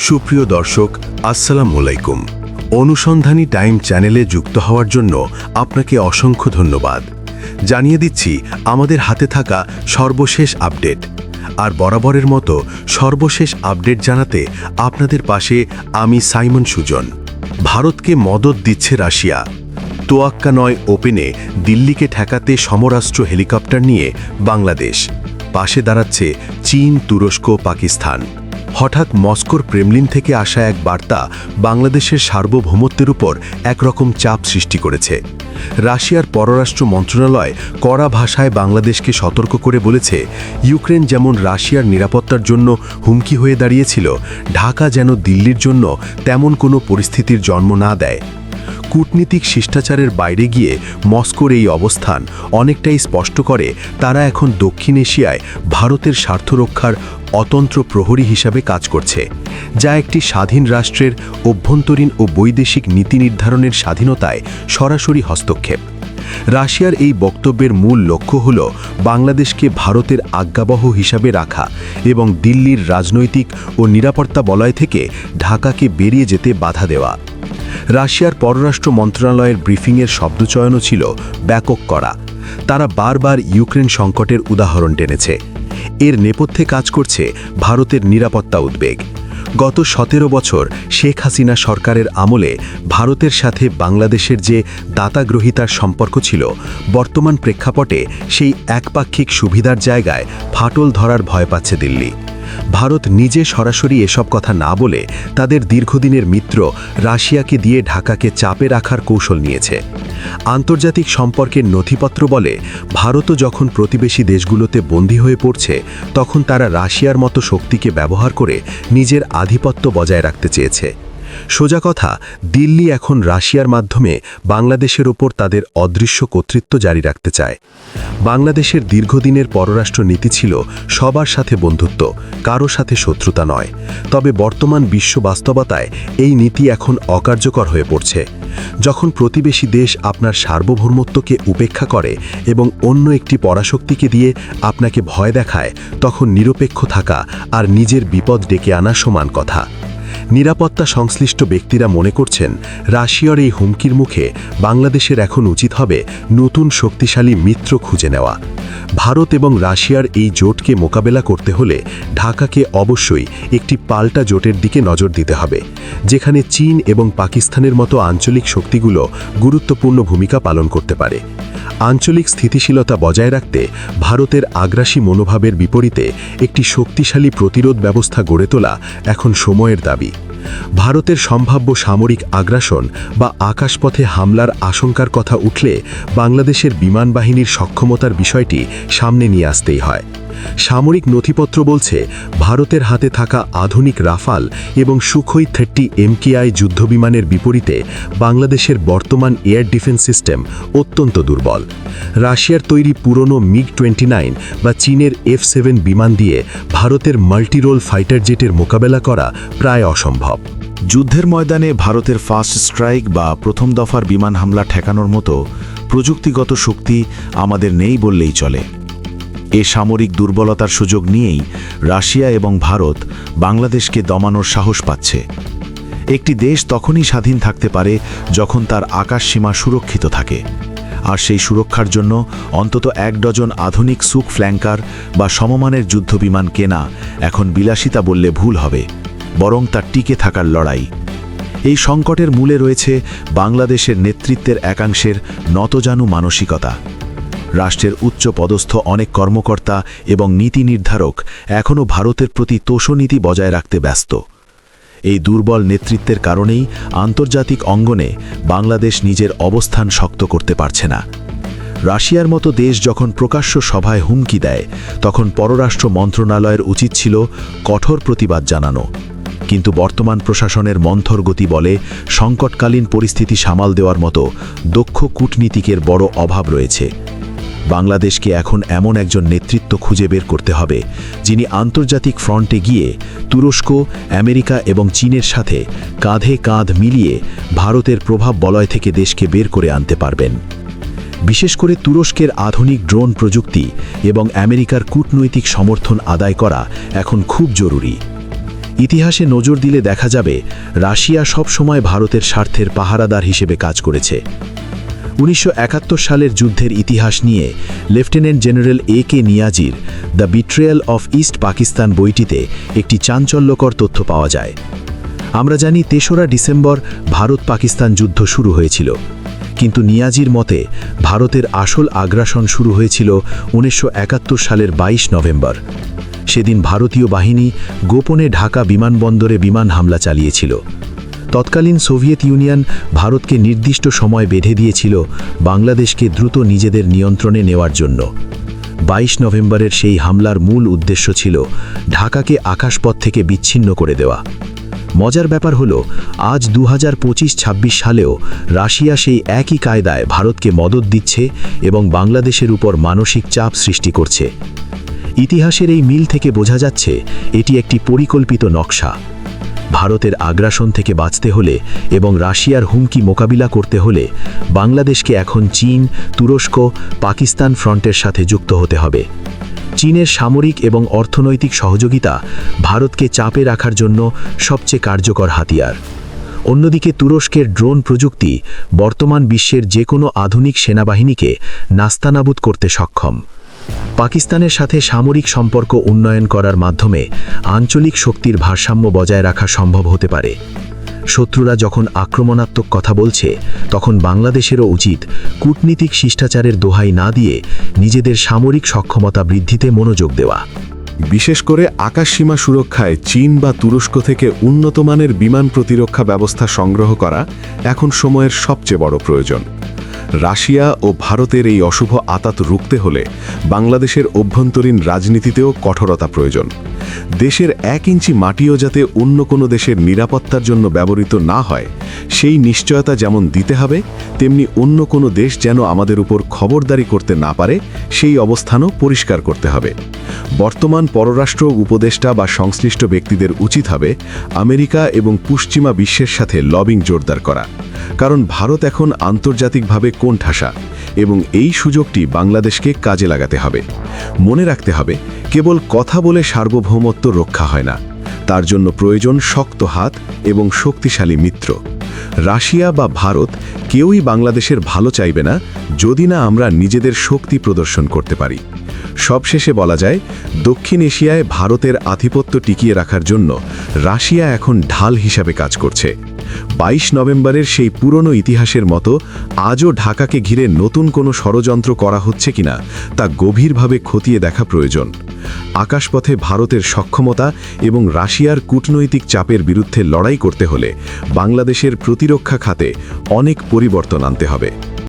সুপ্রিয় দর্শক, আসসালামু আলাইকুম। অনুসন্ধানী টাইম চ্যানেলে যুক্ত হওয়ার জন্য আপনাকে অসংখ্য ধন্যবাদ। জানিয়ে দিচ্ছি আমাদের হাতে থাকা সর্বশেষ আপডেট। আর বরাবরের মতো সর্বশেষ আপডেট জানাতে আপনাদের পাশে আমি সাইমন সুজন। ভারতকে মদদ দিচ্ছে রাশিয়া। তোয়াক্কা নয় ওপেনে দিল্লিকে ঠেকাতে সমরাস্ত্র হেলিকপ্টার নিয়ে বাংলাদেশ। পাশে দাঁড়াচ্ছে চীন, তুরস্ক, পাকিস্তান। হঠাৎ মস্কোর ক্রেমলিন থেকে আসা এক বার্তা বাংলাদেশের সার্বভৌমত্বের উপর একরকম চাপ সৃষ্টি করেছে। রাশিয়ার পররাষ্ট্র মন্ত্রণালয় কড়া ভাষায় বাংলাদেশকে সতর্ক করে বলেছে, ইউক্রেন যেমন রাশিয়ার নিরাপত্তার জন্য হুমকি হয়ে দাঁড়িয়েছিল, ঢাকা যেন দিল্লির জন্য তেমন কোনো পরিস্থিতির জন্ম না দেয়। কূটনীতিক শিষ্টাচারের বাইরে গিয়ে মস্কোর এই অবস্থান অনেকটাই স্পষ্ট করে তারা এখন দক্ষিণ এশিয়ায় ভারতের স্বার্থ রক্ষার অতন্ত্র প্রহরী হিসাবে কাজ করছে, যা একটি স্বাধীন রাষ্ট্রের অভ্যন্তরীণ ও বৈদেশিক নীতি নির্ধারণের স্বাধীনতায় সরাসরি হস্তক্ষেপ। রাশিয়ার এই বক্তব্যের মূল লক্ষ্য হল বাংলাদেশকে ভারতের আজ্ঞাবহ হিসাবে রাখা এবং দিল্লির রাজনৈতিক ও নিরাপত্তা বলয় থেকে ঢাকাকে বেরিয়ে যেতে বাধা দেওয়া। রাশিয়ার পররাষ্ট্র মন্ত্রণালয়ের ব্রিফিংয়ের শব্দচয়নও ছিল ব্যাপক করা। তারা বারবার ইউক্রেন সংকটের উদাহরণ টেনেছে। এর নেপথ্যে কাজ করছে ভারতের নিরাপত্তা উদ্বেগ। গত 17 বছর শেখ হাসিনা সরকারের আমলে ভারতের সাথে বাংলাদেশের যে দাতাগ্রহিতার সম্পর্ক ছিল, বর্তমান প্রেক্ষাপটে সেই একপাক্ষিক সুবিধার জায়গায় ফাটল ধরার ভয় পাচ্ছে দিল্লি। ভারত নিজে সরাসরি এসব কথা না বলে তাদের দীর্ঘদিনের মিত্র রাশিয়াকে দিয়ে ঢাকাকে চাপে রাখার কৌশল নিয়েছে। আন্তর্জাতিক সম্পর্কের নথিপত্র বলে, ভারতও যখন প্রতিবেশী দেশগুলোতে বন্দী হয়ে পড়ছে, তখন তারা রাশিয়ার মতো শক্তিকে ব্যবহার করে নিজের আধিপত্য বজায় রাখতে চেয়েছে। সোজা কথা, দিল্লি এখন রাশিয়ার মাধ্যমে বাংলাদেশের ওপর তাদের অদৃশ্য কর্তৃত্ব জারি রাখতে চায়। বাংলাদেশের দীর্ঘদিনের পররাষ্ট্র নীতি ছিল সবার সাথে বন্ধুত্ব, কারো সাথে শত্রুতা নয়। তবে বর্তমান বিশ্ব বাস্তবতায় এই নীতি এখন অকার্যকর হয়ে পড়ছে। যখন প্রতিবেশী দেশ আপনার সার্বভৌমত্বকে উপেক্ষা করে এবং অন্য একটি পরাশক্তিকে দিয়ে আপনাকে ভয় দেখায়, তখন নিরপেক্ষ থাকা আর নিজের বিপদ ডেকে আনা সমান কথা। নিরাপত্তা সংশ্লিষ্ট ব্যক্তিরা মনে করছেন, রাশিয়ার এই হুমকির মুখে বাংলাদেশের এখন উচিত হবে নতুন শক্তিশালী মিত্র খুঁজে নেওয়া। ভারত এবং রাশিয়ার এই জোটকে মোকাবেলা করতে হলে ঢাকাকে অবশ্যই একটি পাল্টা জোটের দিকে নজর দিতে হবে, যেখানে চীন এবং পাকিস্তানের মতো আঞ্চলিক শক্তিগুলো গুরুত্বপূর্ণ ভূমিকা পালন করতে পারে। আঞ্চলিক স্থিতিশীলতা বজায় রাখতে ভারতের আগ্রাসী মনোভাবের বিপরীতে একটি শক্তিশালী প্রতিরোধ ব্যবস্থা গড়ে তোলা এখন সময়ের দাবি। ভারতের সম্ভাব্য সামরিক আগ্রাসন বা আকাশপথে হামলার আশঙ্কার কথা উঠলে বাংলাদেশের বিমান বাহিনীর সক্ষমতার বিষয়টি সামনে নিয়ে আসতেই হয়। সামরিক নথিপত্র বলছে, ভারতের হাতে থাকা আধুনিক রাফাল এবং সুখোই 30 MKI যুদ্ধবিমানের বিপরীতে বাংলাদেশের বর্তমান এয়ার ডিফেন্স সিস্টেম অত্যন্ত দুর্বল। রাশিয়ার তৈরি পুরনো MiG-29 বা চীনের F-7 বিমান দিয়ে ভারতের মাল্টিরোল ফাইটার জেটের মোকাবেলা করা প্রায় অসম্ভব। যুদ্ধের ময়দানে ভারতের ফার্স্ট স্ট্রাইক বা প্রথম দফার বিমান হামলা ঠেকানোর মতো প্রযুক্তিগত শক্তি আমাদের নেই বললেই চলে। এ সামরিক দুর্বলতার সুযোগ নিয়েই রাশিয়া এবং ভারত বাংলাদেশকে দমানোর সাহস পাচ্ছে। একটি দেশ তখনই স্বাধীন থাকতে পারে যখন তার আকাশসীমা সুরক্ষিত থাকে, আর সেই সুরক্ষার জন্য অন্তত 1 ডজন আধুনিক সুখ ফ্ল্যাঙ্কার বা সমমানের যুদ্ধবিমান কেনা এখন বিলাসিতা বললে ভুল হবে, বরং তার টিকে থাকার লড়াই। এই সংকটের মূলে রয়েছে বাংলাদেশের নেতৃত্বের একাংশের নতজানু মানসিকতা। রাষ্ট্রের উচ্চ পদস্থ অনেক কর্মকর্তা এবং নীতি নির্ধারক এখনও ভারতের প্রতি তোষনীতি বজায় রাখতে ব্যস্ত। এই দুর্বল নেতৃত্বের কারণেই আন্তর্জাতিক অঙ্গনে বাংলাদেশ নিজের অবস্থান শক্ত করতে পারছে না। রাশিয়ার মতো দেশ যখন প্রকাশ্য সভায় হুমকি দেয়, তখন পররাষ্ট্র মন্ত্রণালয়ের উচিত ছিল কঠোর প্রতিবাদ জানানো। কিন্তু বর্তমান প্রশাসনের মন্থর গতি বলে সংকটকালীন পরিস্থিতি সামাল দেওয়ার মতো দক্ষ কূটনীতিকের বড় অভাব রয়েছে। বাংলাদেশকে এখন এমন একজন নেতৃত্ব খুঁজে বের করতে হবে, যিনি আন্তর্জাতিক ফ্রন্টে গিয়ে তুরস্ক, আমেরিকা এবং চীনের সাথে কাঁধে কাঁধ মিলিয়ে ভারতের প্রভাব বলয় থেকে দেশকে বের করে আনতে পারবেন। বিশেষ করে তুরস্কের আধুনিক ড্রোন প্রযুক্তি এবং আমেরিকার কূটনৈতিক সমর্থন আদায় করা এখন খুব জরুরি। ইতিহাসে নজর দিলে দেখা যাবে রাশিয়া সবসময় ভারতের স্বার্থের পাহারাদার হিসেবে কাজ করেছে। 1971 সালের যুদ্ধের ইতিহাস নিয়ে লেফটেন্যান্ট জেনারেল A.K. নিয়াজির the betrayal of east Pakistan বইটিতে একটি চাঞ্চল্যকর তথ্য পাওয়া যায়। আমরা জানি 3রা ডিসেম্বর ভারত পাকিস্তান যুদ্ধ শুরু হয়েছিল, কিন্তু নিয়াজির মতে ভারতের আসল আগ্রাসন শুরু হয়েছিল 1971 সালের 22 নভেম্বর। সেদিন ভারতীয় বাহিনী গোপনে ঢাকা বিমানবন্দরে বিমান হামলা চালিয়েছিল। তৎকালীন সোভিয়েত ইউনিয়ন ভারতকে নির্দিষ্ট সময় বেঁধে দিয়েছিল বাংলাদেশকে দ্রুত নিজেদের নিয়ন্ত্রণে নেওয়ার জন্য। 22 নভেম্বরের সেই হামলার মূল উদ্দেশ্য ছিল ঢাকাকে আকাশপথ থেকে বিচ্ছিন্ন করে দেওয়া। মজার ব্যাপার হলো, আজ 2025-26 সালেও রাশিয়া সেই একই কায়দায় ভারতকে মদদ দিচ্ছে এবং বাংলাদেশের উপর মানসিক চাপ সৃষ্টি করছে। ইতিহাসের এই মিল থেকে বোঝা যাচ্ছে এটি একটি পরিকল্পিত নকশা। ভারতের আগ্রাসন থেকে বাঁচতে হলে এবং রাশিয়ার হুমকি মোকাবিলা করতে হলে বাংলাদেশকে এখন চীন, তুরস্ক, পাকিস্তান ফ্রন্টের সাথে যুক্ত হতে হবে। চীনের সামরিক এবং অর্থনৈতিক সহযোগিতা ভারতকে চাপে রাখার জন্য সবচেয়ে কার্যকর হাতিয়ার। অন্যদিকে তুরস্কের ড্রোন প্রযুক্তি বর্তমান বিশ্বের যে কোনো আধুনিক সেনাবাহিনীকে নাস্তানাবুদ করতে সক্ষম। পাকিস্তানের সাথে সামরিক সম্পর্ক উন্নয়ন করার মাধ্যমে আঞ্চলিক শক্তির ভারসাম্য বজায় রাখা সম্ভব হতে পারে। শত্রুরা যখন আক্রমণাত্মক কথা বলছে, তখন বাংলাদেশেরও উচিত কূটনীতিক শিষ্টাচারের দোহাই না দিয়ে নিজেদের সামরিক সক্ষমতা বৃদ্ধিতে মনোযোগ দেওয়া। বিশেষ করে আকাশসীমা সুরক্ষায় চীন বা তুরস্ক থেকে উন্নতমানের বিমান প্রতিরক্ষা ব্যবস্থা সংগ্রহ করা এখন সময়ের সবচেয়ে বড় প্রয়োজন। রাশিয়া ও ভারতের এই অশুভ আতাত রুখতে হলে বাংলাদেশের অভ্যন্তরীণ রাজনীতিতেও কঠোরতা প্রয়োজন। দেশের 1 ইঞ্চি মাটিও যাতে অন্য কোনো দেশের নিরাপত্তার জন্য ব্যবহৃত না হয়, সেই নিশ্চয়তা যেমন দিতে হবে, তেমনি অন্য কোনো দেশ যেন আমাদের উপর খবরদারি করতে না পারে সেই অবস্থানও পরিষ্কার করতে হবে। বর্তমান পররাষ্ট্র উপদেষ্টা বা সংশ্লিষ্ট ব্যক্তিদের উচিত হবে আমেরিকা এবং পশ্চিমা বিশ্বের সাথে লবিং জোরদার করা, কারণ ভারত এখন আন্তর্জাতিকভাবে কোণঠাসা এবং এই সুযোগটি বাংলাদেশকে কাজে লাগাতে হবে। মনে রাখতে হবে, কেবল কথা বলে সার্বভৌমত্ব রক্ষা হয় না, তার জন্য প্রয়োজন শক্ত হাত এবং শক্তিশালী মিত্র। রাশিয়া বা ভারত কেউই বাংলাদেশের ভালো চাইবে না যদি না আমরা নিজেদের শক্তি প্রদর্শন করতে পারি। সবশেষে বলা যায়, দক্ষিণ এশিয়ায় ভারতের আধিপত্য টিকিয়ে রাখার জন্য রাশিয়া এখন ঢাল হিসাবে কাজ করছে। 22 নভেম্বরের সেই পুরনো ইতিহাসের মতো আজও ঢাকাকে ঘিরে নতুন কোনো ষড়যন্ত্র করা হচ্ছে কিনা তা গভীরভাবে খতিয়ে দেখা প্রয়োজন। আকাশপথে ভারতের সক্ষমতা এবং রাশিয়ার কূটনৈতিক চাপের বিরুদ্ধে লড়াই করতে হলে বাংলাদেশের প্রতিরক্ষা খাতে অনেক পরিবর্তন আনতে হবে।